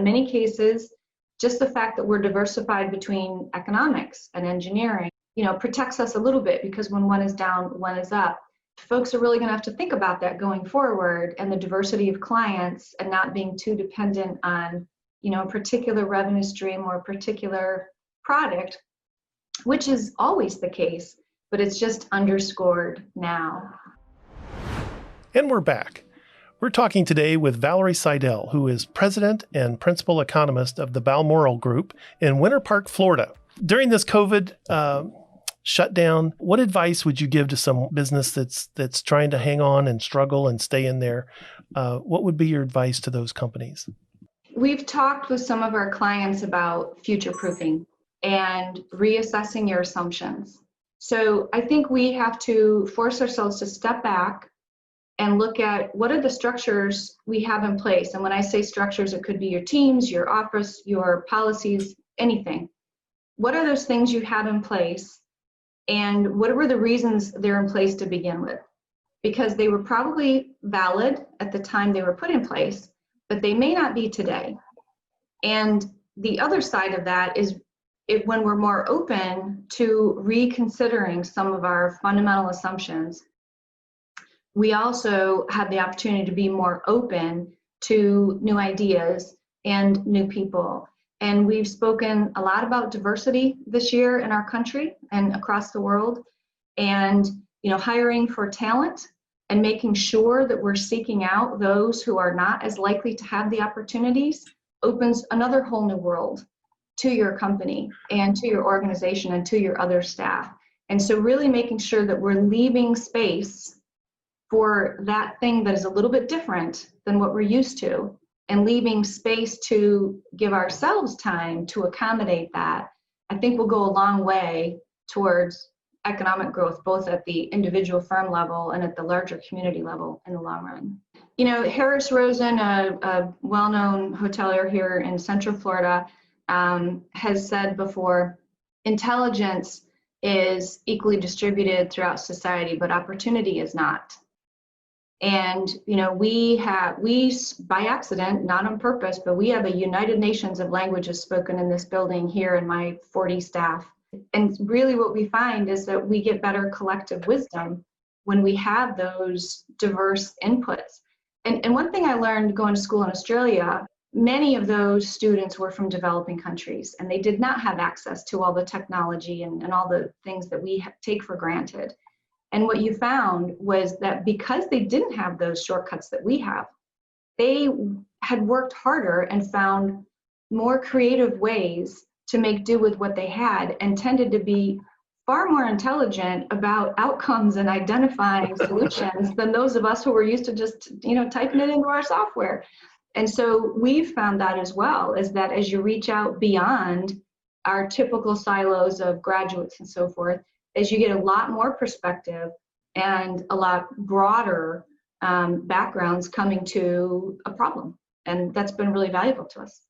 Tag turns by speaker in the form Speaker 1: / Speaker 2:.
Speaker 1: in many cases, just the fact that we're diversified between economics and engineering, protects us a little bit, because when one is down, one is up. Folks are really going to have to think about that going forward, and the diversity of clients, and not being too dependent on, a particular revenue stream or a particular product, which is always the case, but it's just underscored now.
Speaker 2: And we're back. We're talking today with Valerie Seidel, who is president and principal economist of the Balmoral Group in Winter Park, Florida. During this COVID shutdown, what advice would you give to some business that's trying to hang on and struggle and stay in there? What would be your advice to those companies?
Speaker 1: We've talked with some of our clients about future-proofing and reassessing your assumptions. So I think we have to force ourselves to step back and look at what are the structures we have in place. And when I say structures, it could be your teams, your office, your policies, anything. What are those things you have in place, and what were the reasons they're in place to begin with? Because they were probably valid at the time they were put in place, but they may not be today. And the other side of that is when we're more open to reconsidering some of our fundamental assumptions, we also have the opportunity to be more open to new ideas and new people. And we've spoken a lot about diversity this year in our country and across the world, and hiring for talent and making sure that we're seeking out those who are not as likely to have the opportunities opens another whole new world to your company and to your organization and to your other staff. And so really making sure that we're leaving space for that thing that is a little bit different than what we're used to, and leaving space to give ourselves time to accommodate that, I think will go a long way towards economic growth, both at the individual firm level and at the larger community level in the long run. Harris Rosen, a well-known hotelier here in Central Florida, has said before, intelligence is equally distributed throughout society, but opportunity is not. And we by accident, not on purpose, but we have a United Nations of languages spoken in this building here in my 40 staff. And really what we find is that we get better collective wisdom when we have those diverse inputs. And one thing I learned going to school in Australia, many of those students were from developing countries, and they did not have access to all the technology and all the things that we take for granted. And what you found was that because they didn't have those shortcuts that we have, they had worked harder and found more creative ways to make do with what they had, and tended to be far more intelligent about outcomes and identifying solutions than those of us who were used to just, typing it into our software. And so we've found that as well, is that as you reach out beyond our typical silos of graduates and so forth, as you get a lot more perspective and a lot broader backgrounds coming to a problem. And that's been really valuable to us.